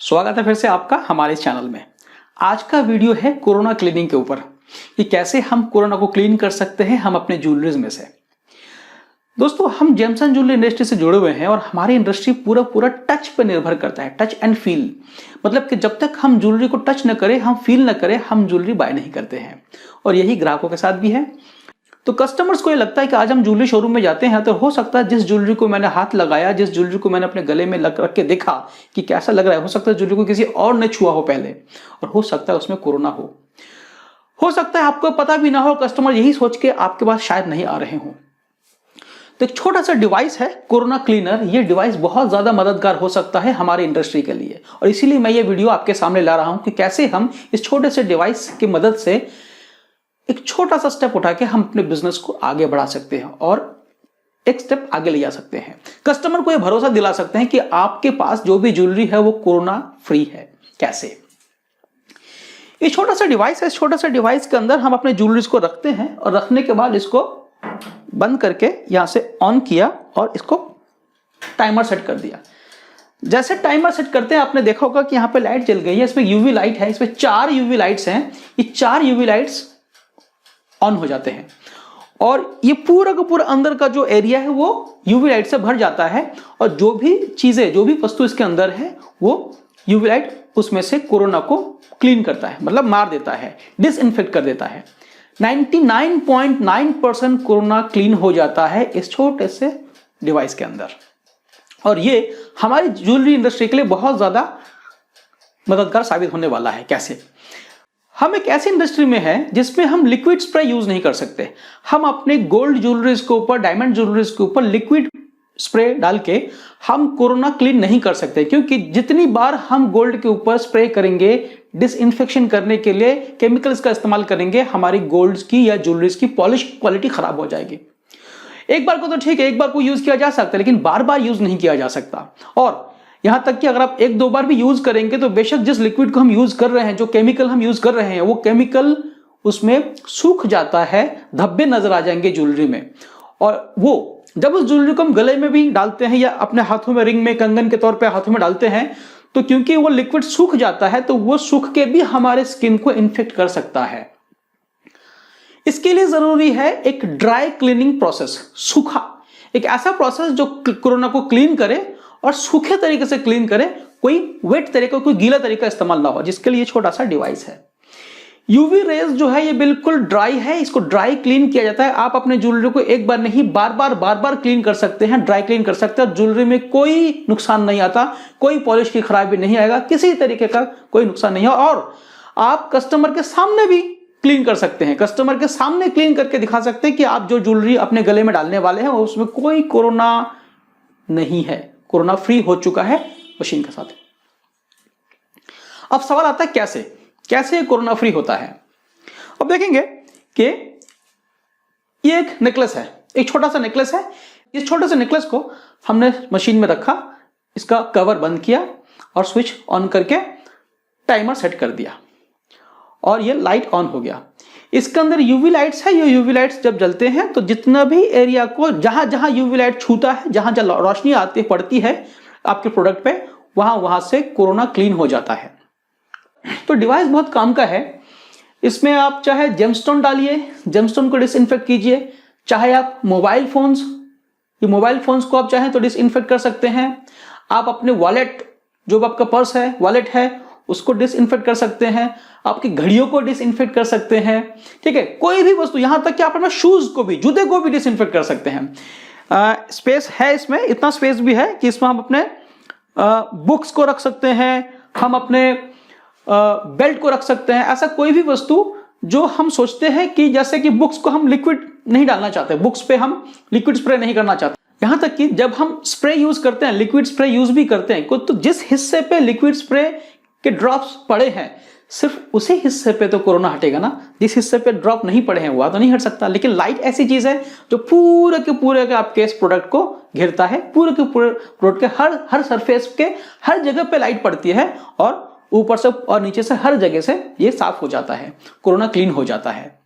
स्वागत है फिर से आपका हमारे चैनल में। आज का वीडियो है कोरोना क्लीनिंग के ऊपर कि कैसे हम कोरोना को क्लीन कर सकते हैं हम अपने ज्वेलरीज में से। दोस्तों, हम जेमसन ज्वेलरी इंडस्ट्री से जुड़े हुए हैं और हमारी इंडस्ट्री पूरा टच पर निर्भर करता है, टच एंड फील। मतलब कि जब तक हम ज्वेलरी को टच न करें, हम फील न करें, हम ज्वेलरी बाय नहीं करते हैं। और यही ग्राहकों के साथ भी है। तो कस्टमर्स को ये लगता है कि आज हम ज्वेलरी शोरूम में जाते हैं तो हो सकता है जिस ज्वेलरी को मैंने हाथ लगाया, जिस ज्वेलरी को मैंने अपने गले में रख के देखा कि कैसा लग रहा है, हो सकता है ज्वेलरी को किसी और ने छुआ हो पहले और हो सकता है उसमें कोरोना हो सकता है आपको पता भी ना हो। कस्टमर यही सोच के आपके पास शायद नहीं आ रहे हो। तो एक छोटा सा डिवाइस है कोरोना क्लीनर। ये डिवाइस बहुत ज्यादा मददगार हो सकता है हमारी इंडस्ट्री के लिए और इसीलिए मैं ये वीडियो आपके सामने ला रहा हूं कि कैसे हम इस छोटे से डिवाइस की मदद से एक छोटा सा स्टेप उठा के हम अपने बिजनेस को आगे बढ़ा सकते हैं और एक स्टेप आगे ले जा सकते हैं। कस्टमर को यह भरोसा दिला सकते हैं कि आपके पास जो भी ज्वेलरी है वो कोरोना फ्री है। कैसे? ये छोटा सा डिवाइस है। इस छोटा सा डिवाइस के अंदर हम अपने ज्वेलरीज को रखते हैं और रखने के बाद इसको बंद करके यहां से ऑन किया और इसको टाइमर सेट कर दिया। जैसे टाइमर सेट करते हैं आपने देखा होगा कि यहां पे लाइट जल गई है। इसमें यूवी लाइट है, इसमें 4 यूवी लाइट्स हैं। ये 4 यूवी लाइट्स ऑन हो जाते हैं और ये पूरा का पूरा अंदर का जो एरिया है वो यूवी लाइट से भर जाता है और जो भी चीजें, जो भी वस्तु इसके अंदर है वो यूवी लाइट उसमें से कोरोना को क्लीन करता है, मतलब मार देता है, डिसइंफेक्ट कर देता है। 99.9% कोरोना क्लीन हो जाता है इस छोटे से डिवाइस के अंदर। और ये हमारी ज्वेलरी इंडस्ट्री के लिए बहुत ज्यादा मददगार साबित होने वाला है। कैसे? हम एक ऐसी इंडस्ट्री में है जिसमें हम लिक्विड स्प्रे यूज नहीं कर सकते। हम अपने गोल्ड ज्वेलरीज के ऊपर, डायमंड ज्वेलरीज के ऊपर लिक्विड स्प्रे डाल के हम कोरोना क्लीन नहीं कर सकते, क्योंकि जितनी बार हम गोल्ड के ऊपर स्प्रे करेंगे डिसइंफेक्शन करने के लिए, केमिकल्स का इस्तेमाल करेंगे, हमारी गोल्ड की या ज्वेलरीज की पॉलिश क्वालिटी खराब हो जाएगी। एक बार को तो ठीक है, एक बार को यूज किया जा सकता है, लेकिन बार बार यूज नहीं किया जा सकता। और यहां तक कि अगर आप 1-2 बार भी यूज करेंगे तो बेशक जिस लिक्विड को हम यूज कर रहे हैं, जो केमिकल हम यूज कर रहे हैं, वो केमिकल उसमें सूख जाता है, धब्बे नजर आ जाएंगे ज्वेलरी में। और वो जब उस ज्वेलरी को हम गले में भी डालते हैं या अपने हाथों में रिंग में, कंगन के तौर पे हाथों में डालते हैं, तो क्योंकि वो लिक्विड सूख जाता है तो वो सूख के भी हमारे स्किन को इन्फेक्ट कर सकता है। इसके लिए जरूरी है एक ड्राई क्लीनिंग प्रोसेस, सूखा, एक ऐसा प्रोसेस जो कोरोना को क्लीन करे और सूखे तरीके से क्लीन करे, कोई वेट तरीका, कोई गीला तरीका इस्तेमाल ना हो, जिसके लिए छोटा सा डिवाइस है। यूवी रेज जो है ये बिल्कुल ड्राई है, इसको ड्राई क्लीन किया जाता है। आप अपने ज्वेलरी को एक बार नहीं बार बार क्लीन कर सकते हैं, ड्राई क्लीन कर सकते हैं। ज्वेलरी में कोई नुकसान नहीं आता, कोई पॉलिश की खराबी नहीं आएगा, किसी तरीके का कोई नुकसान नहीं है। और आप कस्टमर के सामने भी क्लीन कर सकते हैं, कस्टमर के सामने क्लीन करके दिखा सकते हैं कि आप जो ज्वेलरी अपने गले में डालने वाले हैं उसमें कोई कोरोना नहीं है, कोरोना फ्री हो चुका है मशीन के साथ। अब सवाल आता है कैसे कोरोना फ्री होता है। अब देखेंगे कि ये एक नेकलेस है, एक छोटा सा नेकलेस है। इस छोटे से नेकलेस को हमने मशीन में रखा, इसका कवर बंद किया और स्विच ऑन करके टाइमर सेट कर दिया और ये लाइट ऑन हो गया। इसके अंदर यूवी लाइट्स है। ये यूवी लाइट्स जब जलते हैं तो जितना भी एरिया को, जहां जहां यूवी लाइट छूता है, जहां जहां रोशनी आती पड़ती है आपके प्रोडक्ट पे, वहां से कोरोना क्लीन हो जाता है। तो डिवाइस बहुत काम का है। इसमें आप चाहे जेमस्टोन डालिए, जेमस्टोन को डिसइंफेक्ट कीजिए, चाहे आप मोबाइल फोन्स को आप चाहें तो डिसइंफेक्ट कर सकते हैं। आप अपने वॉलेट, जो आपका पर्स है, वॉलेट है, उसको डिसइंफेक्ट कर सकते हैं। आपकी घड़ियों को डिसइंफेक्ट कर सकते हैं, ठीक है, कोई भी वस्तु, यहां तक कि आप अपने शूज को भी, जूते को भी डिसइंफेक्ट कर सकते हैं। स्पेस है इसमें, इतना स्पेस भी है कि इसमें हम अपने बुक्स को रख सकते हैं, हम अपने बेल्ट को रख सकते हैं। ऐसा कोई भी वस्तु जो हम सोचते हैं कि जैसे कि बुक्स को हम लिक्विड नहीं डालना चाहते, बुक्स पे हम लिक्विड स्प्रे नहीं करना चाहते, यहां तक कि जब हम स्प्रे यूज करते हैं, लिक्विड स्प्रे यूज भी करते हैं, तो जिस हिस्से पे लिक्विड स्प्रे के ड्रॉप्स पड़े हैं सिर्फ उसी हिस्से पे तो कोरोना हटेगा ना। जिस हिस्से पे ड्रॉप नहीं पड़े हैं वह तो नहीं हट सकता। लेकिन लाइट ऐसी चीज है जो पूरे के आपके इस प्रोडक्ट को घेरता है, पूरे के पूरे प्रोडक्ट के हर सरफेस के हर जगह पे लाइट पड़ती है और ऊपर से और नीचे से हर जगह से ये साफ हो जाता है, कोरोना क्लीन हो जाता है।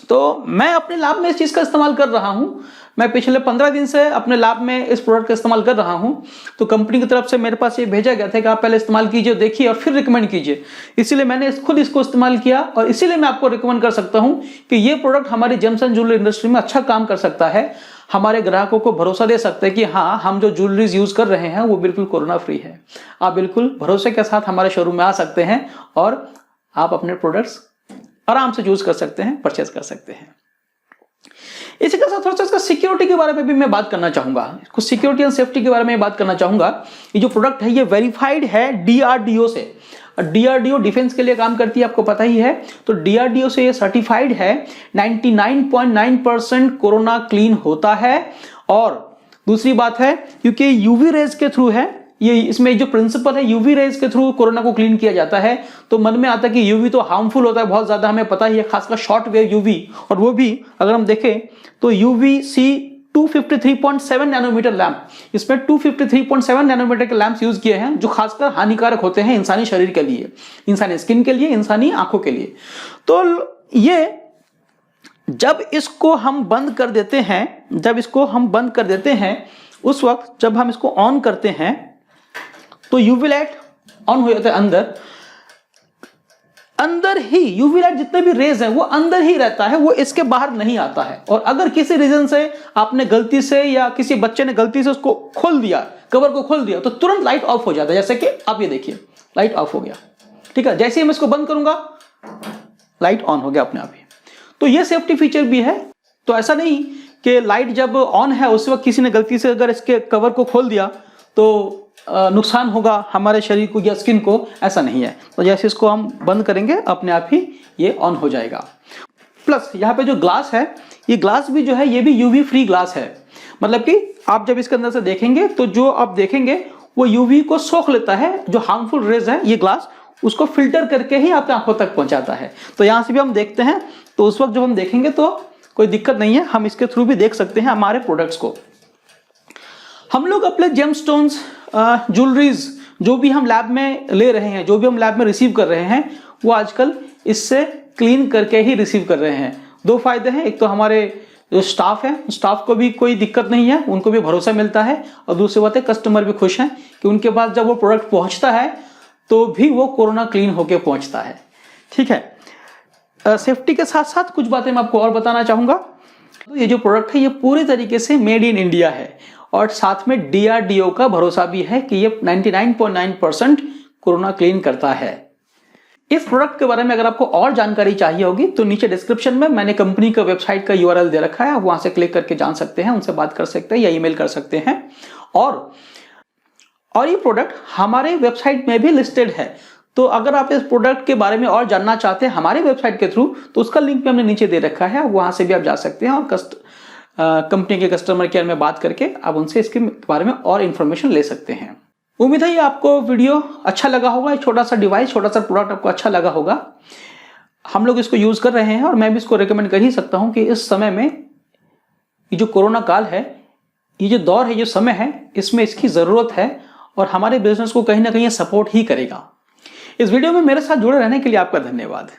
तो मैं अपने लैब में इस चीज़ का इस्तेमाल कर रहा हूँ। मैं पिछले 15 दिन से अपने लैब में इस प्रोडक्ट का इस्तेमाल कर रहा हूँ। तो कंपनी की तरफ से मेरे पास ये भेजा गया था कि आप पहले इस्तेमाल कीजिए, देखिए और फिर रिकमेंड कीजिए। इसीलिए मैंने खुद इसको इस्तेमाल किया और इसीलिए मैं आपको रिकमेंड कर सकता हूँ कि ये प्रोडक्ट हमारी जेम्स एंड ज्वेलरी इंडस्ट्री में अच्छा काम कर सकता है। हमारे ग्राहकों को भरोसा दे सकते हैं कि हाँ, हम जो ज्वेलरीज यूज कर रहे हैं वो बिल्कुल कोरोना फ्री है। आप बिल्कुल भरोसे के साथ हमारे शोरूम में आ सकते हैं और आप अपने प्रोडक्ट्स आराम से यूज कर सकते हैं, परचेज कर सकते हैं। इसी के साथ थोड़ा सा इसका सिक्योरिटी के बारे में भी मैं बात करना चाहूंगा। कुछ सिक्योरिटी एंड सेफ्टी के बारे में बात करना चाहूंगा। ये जो प्रोडक्ट है ये वेरीफाइड है डीआरडीओ से। डीआरडीओ डिफेंस के लिए काम करती है, आपको पता ही है। तो डीआरडीओ से ये सर्टिफाइड है, 99.9% कोरोना क्लीन होता है। और दूसरी बात है, क्योंकि यूवी रेज के थ्रू है, ये इसमें जो प्रिंसिपल है यूवी रेज के थ्रू कोरोना को क्लीन किया जाता है। तो मन में आता है कि यूवी तो हार्मफुल होता है बहुत ज्यादा, हमें पता ही है, खासकर शॉर्ट वेव यूवी। और वो भी अगर हम देखें तो यूवीसी 253.7 नैनोमीटर लैंप, इसमें 253.7 नैनोमीटर के लैंप्स यूज किए हैं जो खासकर हानिकारक होते हैं इंसानी शरीर के लिए, इंसानी स्किन के लिए, इंसानी आंखों के लिए। तो ये जब इसको हम बंद कर देते हैं, उस वक्त जब हम इसको ऑन करते हैं तो यूवी लाइट ऑन हो जाता है। अंदर ही यूवी लाइट जितने भी रेज हैं वो अंदर ही रहता है, वो इसके बाहर नहीं आता है। और अगर किसी रीजन से आपने गलती से या किसी बच्चे ने गलती से उसको खोल दिया, कवर को खोल दिया, तो तुरंत लाइट ऑफ हो जाता है। जैसे कि आप ये देखिए, लाइट ऑफ हो गया, ठीक है। जैसे ही मैं इसको बंद करूंगा लाइट ऑन हो गया अपने आप ही। तो ये सेफ्टी फीचर भी है। तो ऐसा नहीं कि लाइट जब ऑन है उस वक्त किसी ने गलती से अगर इसके कवर को खोल दिया तो नुकसान होगा हमारे शरीर को या स्किन को, ऐसा नहीं है। तो जैसे इसको हम बंद करेंगे अपने आप ही ये ऑन हो जाएगा। प्लस यहाँ पे जो ग्लास है, ये ग्लास भी जो है ये भी यूवी फ्री ग्लास है। मतलब कि आप जब इसके अंदर से देखेंगे तो जो आप देखेंगे वो यूवी को सोख लेता है, जो हार्मफुल रेज है ये ग्लास उसको फिल्टर करके ही आपकी आंखों तक पहुंचाता है। तो यहाँ से भी हम देखते हैं तो उस वक्त जब हम देखेंगे तो कोई दिक्कत नहीं है, हम इसके थ्रू भी देख सकते हैं हमारे प्रोडक्ट्स को। हम लोग अपने जेमस्टोन्स, ज्वेलरीज जो भी हम लैब में ले रहे हैं, जो भी हम लैब में रिसीव कर रहे हैं, वो आजकल इससे क्लीन करके ही रिसीव कर रहे हैं। दो फायदे हैं, एक तो हमारे जो स्टाफ है, स्टाफ को भी कोई दिक्कत नहीं है, उनको भी भरोसा मिलता है। और दूसरी बात है कस्टमर भी खुश हैं कि उनके पास जब वो प्रोडक्ट पहुंचता है तो भी वो कोरोना क्लीन होके पहुंचता है। ठीक है। सेफ्टी के साथ साथ कुछ बातें मैं आपको और बताना चाहूंगा। तो ये जो प्रोडक्ट है ये पूरी तरीके से मेड इन इंडिया है और साथ में डीआरडीओ का भरोसा भी है कि ये 99.9% कोरोना क्लीन करता है। इस प्रोडक्ट के बारे में अगर आपको और जानकारी चाहिए होगी तो नीचे डिस्क्रिप्शन में मैंने कंपनी का वेबसाइट का यूआरएल दे रखा है, आप वहां से क्लिक करके जान सकते हैं, उनसे बात कर सकते हैं या ईमेल कर सकते हैं। और ये प्रोडक्ट हमारे वेबसाइट में भी लिस्टेड है। तो अगर आप इस प्रोडक्ट के बारे में और जानना चाहते हैं हमारे वेबसाइट के थ्रू तो उसका लिंक भी हमने नीचे दे रखा है, वहां से भी आप जा सकते हैं और कंपनी के कस्टमर केयर में बात करके आप उनसे इसके बारे में और इंफॉर्मेशन ले सकते हैं। उम्मीद है ये आपको वीडियो अच्छा लगा होगा, एक छोटा सा डिवाइस, छोटा सा प्रोडक्ट आपको अच्छा लगा होगा। हम लोग इसको यूज कर रहे हैं और मैं भी इसको रिकमेंड कर ही सकता हूं कि इस समय में ये जो कोरोना काल है, ये जो दौर है, जो समय है, इसमें इसकी जरूरत है और हमारे बिजनेस को कहीं ना कहीं सपोर्ट ही करेगा। इस वीडियो में मेरे साथ जुड़े रहने के लिए आपका धन्यवाद।